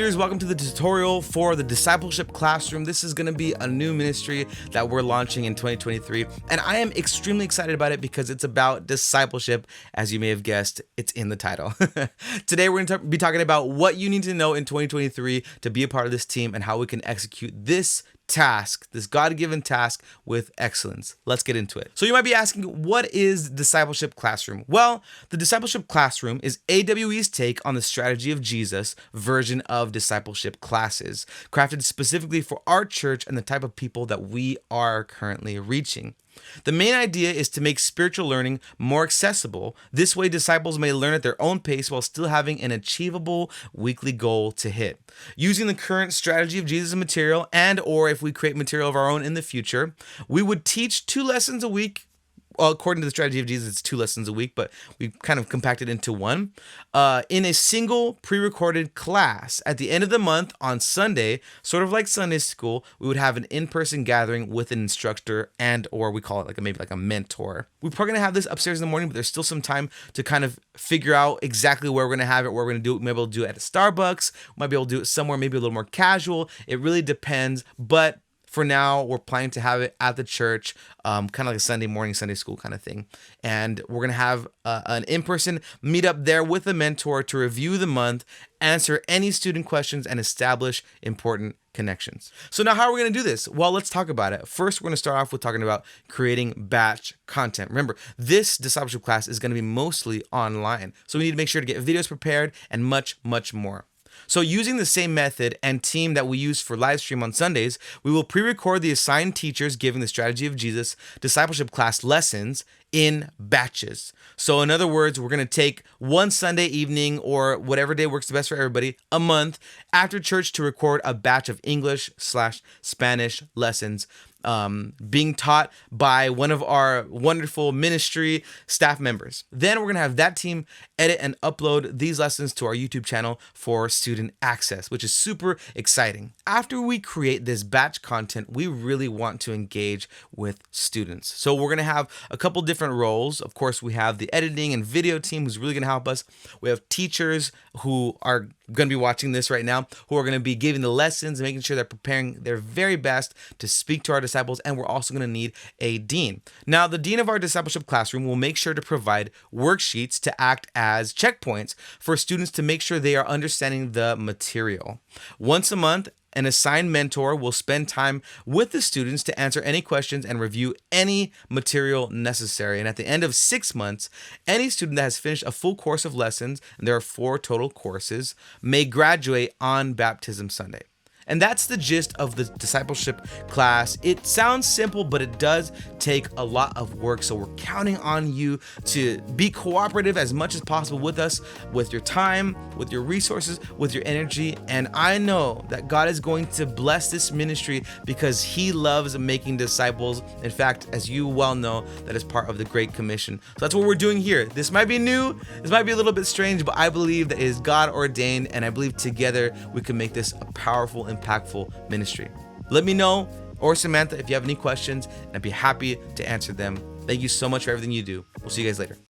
leaders, welcome to the tutorial for the Discipleship Classroom. This is going to be a new ministry that we're launching in 2023, and I am extremely excited about it because it's about discipleship. As you may have guessed, it's in the title. Today, we're going to be talking about what you need to know in 2023 to be a part of this team and how we can execute this task, this God-given task with excellence. Let's get into it. So you might be asking, what is Discipleship Classroom? Well, the Discipleship Classroom is AWE's take on the strategy of Jesus version of discipleship classes, crafted specifically for our church and the type of people that we are currently reaching. The main idea is to make spiritual learning more accessible. This way, disciples may learn at their own pace while still having an achievable weekly goal to hit. Using the current strategy of Jesus material or if we create material of our own in the future, we would teach 2 lessons a week. Well, according to the strategy of Jesus, it's 2 lessons a week, but we kind of compacted into one in a single pre-recorded class. At the end of the month on Sunday, sort of like Sunday school, we would have an in-person gathering with an instructor or we call it maybe like a mentor. We're probably going to have this upstairs in the morning, but there's still some time to kind of figure out exactly where we're going to have it, where we're going to do it. We might be able to do it at a Starbucks. We might be able to do it somewhere maybe a little more casual. It really depends, but for now, we're planning to have it at the church, kind of like a Sunday morning, Sunday school kind of thing. And we're going to have an in-person meetup there with a mentor to review the month, answer any student questions, and establish important connections. So now how are we going to do this? Well, let's talk about it. First, we're going to start off with talking about creating batch content. Remember, this discipleship class is going to be mostly online. So we need to make sure to get videos prepared and much, much more. So using the same method and team that we use for live stream on Sundays, we will pre-record the assigned teachers giving the strategy of Jesus discipleship class lessons in batches. So in other words, we're going to take one Sunday evening or whatever day works the best for everybody a month after church to record a batch of English/Spanish lessons being taught by one of our wonderful ministry staff members. Then we're going to have that team edit and upload these lessons to our YouTube channel for student access, which is super exciting. After we create this batch content, we really want to engage with students. So we're going to have a couple different roles. Of course, we have the editing and video team who's really going to help us. We have teachers who are going to be watching this right now, who are going to be giving the lessons and making sure they're preparing their very best to speak to our disciples. And we're also going to need a dean. Now, the dean of our discipleship classroom will make sure to provide worksheets to act as checkpoints for students to make sure they are understanding the material. Once a month, an assigned mentor will spend time with the students to answer any questions and review any material necessary. And at the end of 6 months, any student that has finished a full course of lessons, and there are 4 total courses, may graduate on Baptism Sunday. And that's the gist of the discipleship class. It sounds simple, but it does take a lot of work. So we're counting on you to be cooperative as much as possible with us, with your time, with your resources, with your energy. And I know that God is going to bless this ministry because He loves making disciples. In fact, as you well know, that is part of the Great Commission. So that's what we're doing here. This might be new, this might be a little bit strange, but I believe that it is God ordained, and I believe together we can make this a powerful, impactful ministry. Let me know, or Samantha, if you have any questions, and I'd be happy to answer them. Thank you so much for everything you do. We'll see you guys later.